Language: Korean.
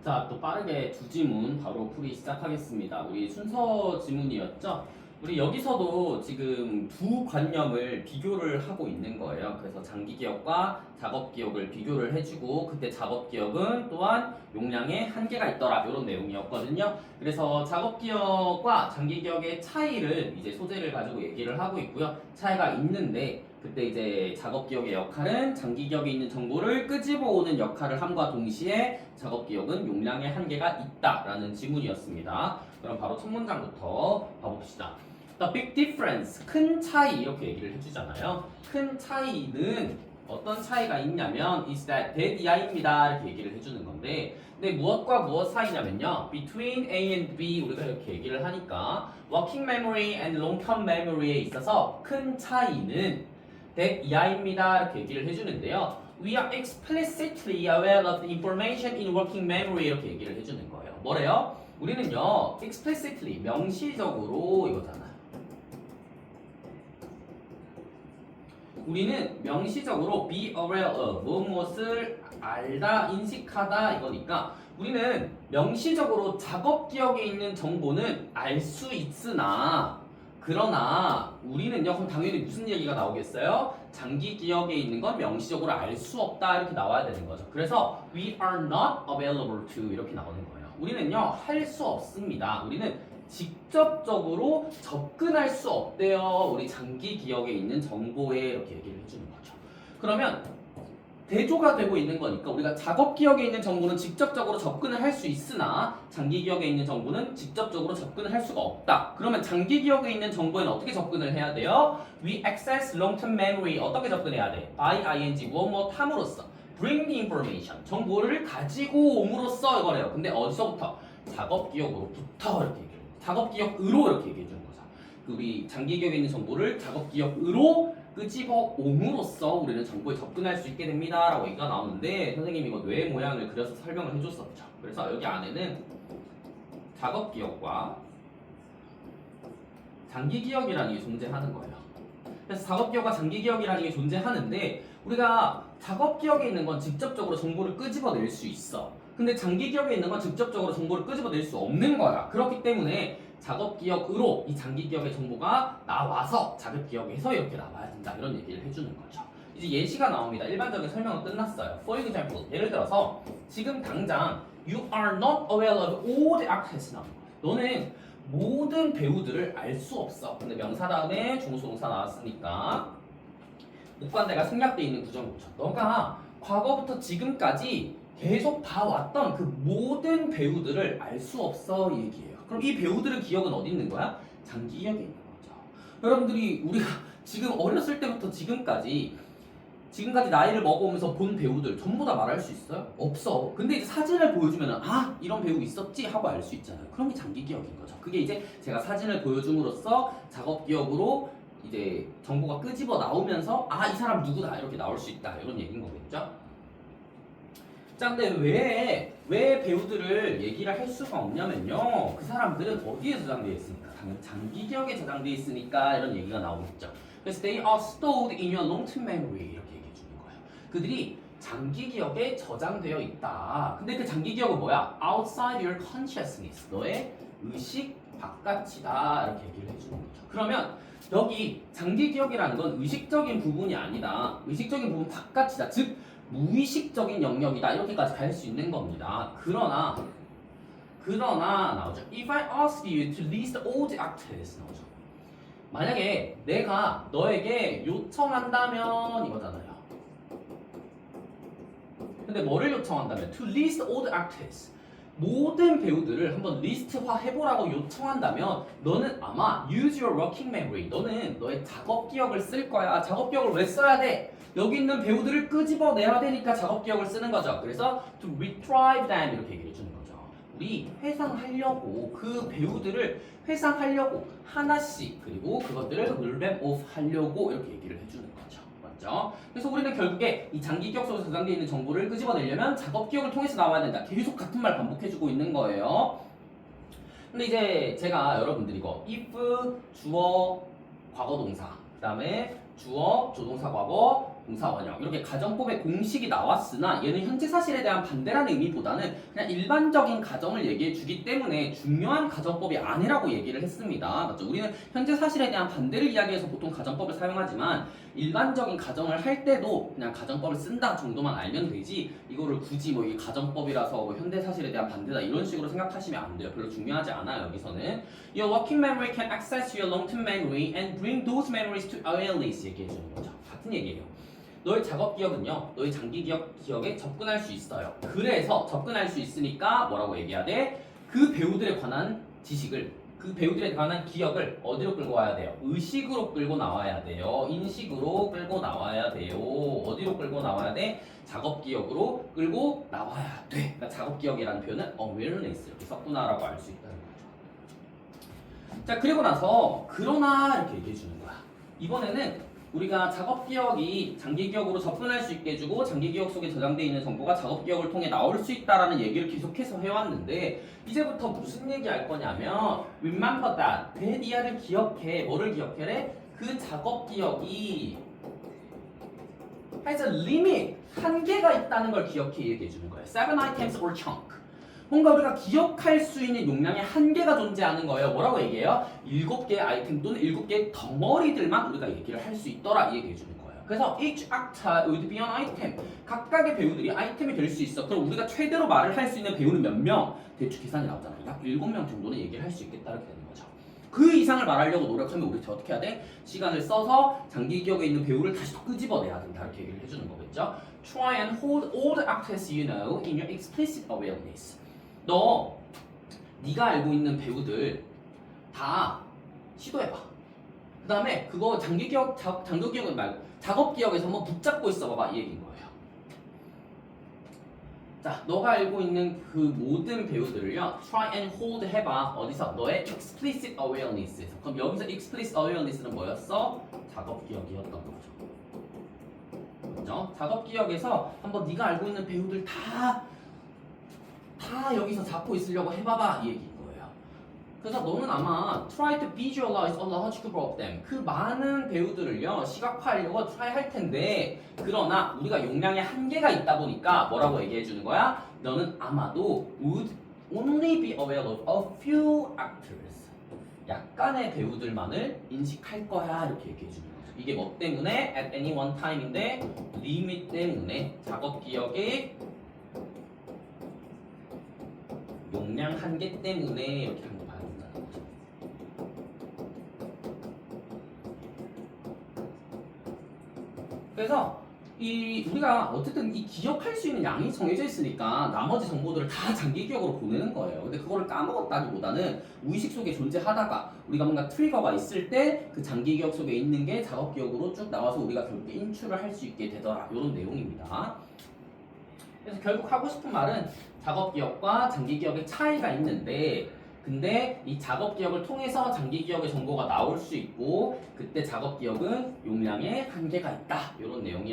자, 또 빠르게 두 지문 바로 풀이 시작하겠습니다. 우리 순서 지문이었죠? 우리 여기서도 지금 두 관념을 비교를 하고 있는 거예요. 그래서 장기 기억과 작업 기억을 비교를 해주고 그때 작업 기억은 또한 용량에 한계가 있더라 이런 내용이었거든요. 그래서 작업 기억과 장기 기억의 차이를 이제 소재를 가지고 얘기를 하고 있고요. 차이가 있는데 그때 이제 작업 기억의 역할은 장기 기억에 있는 정보를 끄집어 오는 역할을 함과 동시에 작업 기억은 용량의 한계가 있다라는 지문이었습니다. 그럼 바로 첫 문장부터 봐봅시다. The big difference, 큰 차이 이렇게 얘기를 해주잖아요. 큰 차이는 어떤 차이가 있냐면 is that 이하입니다 이렇게 얘기를 해주는 건데 근데 무엇과 무엇 사이냐면요. between A and B 우리가 이렇게 얘기를 하니까 working memory and long-term memory에 있어서 큰 차이는 이하입니다 이렇게 얘기를 해주는데요. We are explicitly aware of the information in working memory 이렇게 얘기를 해주는 거예요. 뭐래요? 우리는요 explicitly 명시적으로 이거잖아요. 우리는 명시적으로 be aware of 무엇을 알다, 인식하다 이거니까 우리는 명시적으로 작업 기억에 있는 정보는 알 수 있으나 그러나 우리는요 그럼 당연히 무슨 얘기가 나오겠어요? 장기 기억에 있는 건 명시적으로 알 수 없다 이렇게 나와야 되는 거죠. 그래서 we are not available to 이렇게 나오는 거예요. 우리는요 할 수 없습니다. 우리는 직접적으로 접근할 수 없대요. 우리 장기 기억에 있는 정보에 이렇게 얘기를 해주는 거죠. 그러면 대조가 되고 있는 거니까 우리가 작업 기억에 있는 정보는 직접적으로 접근을 할 수 있으나 장기 기억에 있는 정보는 직접적으로 접근을 할 수가 없다. 그러면 장기 기억에 있는 정보에는 어떻게 접근을 해야 돼요? We access long-term memory 어떻게 접근해야 돼? by ing 무엇 함으로써 bring the information 정보를 가지고 옴으로써 이거래요. 근데 어디서부터? 작업 기억으로부터 이렇게 얘기해요. 작업 기억으로 이렇게 얘기해 주는 거죠. 우리 장기 기억에 있는 정보를 작업 기억으로 끄집어 옴으로써 우리는 정보에 접근할 수 있게 됩니다 라고 얘기가 나오는데 선생님이 이거 뇌 모양을 그려서 설명을 해줬었죠. 그래서 여기 안에는 작업 기억과 장기 기억이라는 게 존재하는 거예요. 그래서 작업 기억과 장기 기억이라는 게 존재하는데 우리가 작업 기억에 있는 건 직접적으로 정보를 끄집어낼 수 있어. 근데 장기 기억에 있는 건 직접적으로 정보를 끄집어낼 수 없는 거야. 그렇기 때문에 작업 기억으로 이 장기 기억의 정보가 나와서 작업 기억에서 이렇게 나와야 된다 이런 얘기를 해주는 거죠. 이제 예시가 나옵니다. 일반적인 설명은 끝났어요. For example, 예를 들어서 지금 당장 You are not aware of all the actors 나온 거야. 너는 모든 배우들을 알 수 없어. 근데 명사 다음에 중소동사 나왔으니까 목관대가 생략되어 있는 구조를 보죠. 너가 과거부터 지금까지 계속 봐왔던 그 모든 배우들을 알 수 없어 얘기해요. 그럼 이 배우들의 기억은 어디 있는 거야? 장기 기억에 있는 거죠. 여러분들이 우리가 지금 어렸을 때부터 지금까지 나이를 먹어오면서 본 배우들 전부 다 말할 수 있어요? 없어. 근데 이제 사진을 보여주면 아 이런 배우 있었지 하고 알 수 있잖아요. 그런 게 장기 기억인 거죠. 그게 이제 제가 사진을 보여줌으로써 작업 기억으로 이제 정보가 끄집어 나오면서 아 이 사람 누구다 이렇게 나올 수 있다 이런 얘기인 거겠죠. 자 근데 왜 배우들을 얘기를 할 수가 없냐면요 그 사람들은 어디에 저장되어 있습니까? 당연히 장기 기억에 저장되어 있으니까 이런 얘기가 나오겠죠. 그래서 they are stored in your long-term memory 이렇게 얘기해 주는 거예요. 그들이 장기 기억에 저장되어 있다. 근데 그 장기 기억은 뭐야? outside your consciousness 너의 의식 바깥이다 이렇게 얘기를 해주는 거죠. 그러면 여기 장기 기억이라는 건 의식적인 부분이 아니다. 의식적인 부분 바깥이다. 즉 무의식적인 영역이다. 이렇게까지 갈 수 있는 겁니다. 그러나 나오죠. If I ask you to list all the actors 나오죠. 만약에 내가 너에게 요청한다면 이거잖아요. 근데 뭐를 요청한다면 to list all the actors 모든 배우들을 한번 리스트화 해보라고 요청한다면 너는 아마 use your working memory 너는 너의 작업 기억을 쓸 거야. 작업 기억을 왜 써야 돼? 여기 있는 배우들을 끄집어내야 되니까 작업 기억을 쓰는 거죠. 그래서 to retrieve them 이렇게 얘기해 주는 거죠. 우리 회상하려고 그 배우들을 회상하려고 하나씩 그리고 그것들을 movement off 하려고 이렇게 얘기를 해주는 거죠. 맞죠? 그래서 우리는 결국에 이 장기 기억 속에 저장되어 있는 정보를 끄집어내려면 작업 기억을 통해서 나와야 된다. 계속 같은 말 반복해주고 있는 거예요. 근데 이제 제가 여러분들 이거 if 주어 과거 동사 그 다음에 주어 조동사 과거 동사 원형 이렇게 가정법의 공식이 나왔으나 얘는 현재 사실에 대한 반대라는 의미보다는 그냥 일반적인 가정을 얘기해 주기 때문에 중요한 가정법이 아니라고 얘기를 했습니다. 맞죠? 우리는 현재 사실에 대한 반대를 이야기해서 보통 가정법을 사용하지만 일반적인 가정을 할 때도 그냥 가정법을 쓴다 정도만 알면 되지 이거를 굳이 뭐 이 가정법이라서 뭐 현대 사실에 대한 반대다 이런 식으로 생각하시면 안 돼요. 별로 중요하지 않아요. 여기서는 Your working memory can access your long-term memory and bring those memories to awareness 얘기해 주는 거죠. 같은 얘기예요. 너의 작업 기억은요, 너의 장기 기억에 접근할 수 있어요. 그래서 접근할 수 있으니까 뭐라고 얘기해야 돼? 그 배우들에 관한 지식을, 그 배우들에 관한 기억을 어디로 끌고 와야 돼요? 의식으로 끌고 나와야 돼요. 인식으로 끌고 나와야 돼요. 어디로 끌고 나와야 돼? 작업 기억으로 끌고 나와야 돼. 그러니까 작업 기억이라는 표현은 awareness 이렇게 썼구나라고 알 수 있다는 거죠. 자, 그리고 나서 그러나 이렇게 얘기해 주는 거야. 이번에는 우리가 작업 기억이 장기 기억으로 접근할 수 있게 해주고 장기 기억 속에 저장되어 있는 정보가 작업 기억을 통해 나올 수 있다라는 얘기를 계속해서 해왔는데 이제부터 무슨 얘기 할 거냐면 remember that 대디아를 기억해. 뭐를 기억해래? 그 작업 기억이 has a limit 한계가 있다는 걸 기억해 얘기해 주는 거예요. 7 items or chunk 뭔가 우리가 기억할 수 있는 용량의 한계가 존재하는 거예요. 뭐라고 얘기해요? 7개의 아이템 또는 7개의 덩어리들만 우리가 얘기를 할 수 있더라 얘기해 주는 거예요. 그래서 each actor would be an item. 각각의 배우들이 아이템이 될 수 있어. 그럼 우리가 최대로 말을 할 수 있는 배우는 몇 명? 대충 계산이 나오잖아요. 약 7명 정도는 얘기를 할 수 있겠다 이렇게 되는 거죠. 그 이상을 말하려고 노력하면 우리 어떻게 해야 돼? 시간을 써서 장기 기억에 있는 배우를 다시 또 끄집어내야 된다 이렇게 얘기를 해주는 거겠죠. Try and hold all the actors you know in your explicit awareness. 네가 알고 있는 배우들 다 시도해봐. 그 다음에 그거 장기 기억, 장기 기억은 말고 작업 기억에서 한번 붙잡고 있어봐봐 이 얘기인 거예요. 자, 너가 알고 있는 그 모든 배우들을요, try and hold 해봐. 어디서? 너의 explicit awareness에서. 그럼 여기서 explicit awareness는 뭐였어? 작업 기억이었던 거죠. 그렇죠? 작업 기억에서 한번 네가 알고 있는 배우들 다 여기서 잡고 있으려고 해봐봐 이 얘기인 거예요. 그래서 너는 아마 try to visualize a logical of them 그 많은 배우들을요 시각화하려고 try 할 텐데 그러나 우리가 용량의 한계가 있다 보니까 뭐라고 얘기해 주는 거야? 너는 아마도 would only be aware of a few actors 약간의 배우들만을 인식할 거야 이렇게 얘기해 주는 거죠. 이게 뭐 때문에? at any one time인데 limit 때문에 작업 기억의 용량 한계 때문에 이렇게 한번 봐야 된다는 거죠. 그래서 우리가 어쨌든 이 기억할 수 있는 양이 정해져 있으니까 나머지 정보들을 다 장기 기억으로 보내는 거예요. 근데 그거를 까먹었다기보다는 무의식 속에 존재하다가 우리가 뭔가 트리거가 있을 때 그 장기 기억 속에 있는 게 작업 기억으로 쭉 나와서 우리가 결국에 인출을 할 수 있게 되더라. 이런 내용입니다. 그래서 결국 하고 싶은 말은 작업 기억과 장기 기억의 차이가 있는데 근데 이 작업 기억을 통해서 장기 기억의 정보가 나올 수 있고 그때 작업 기억은 용량에 한계가 있다 이런 내용이었습니다.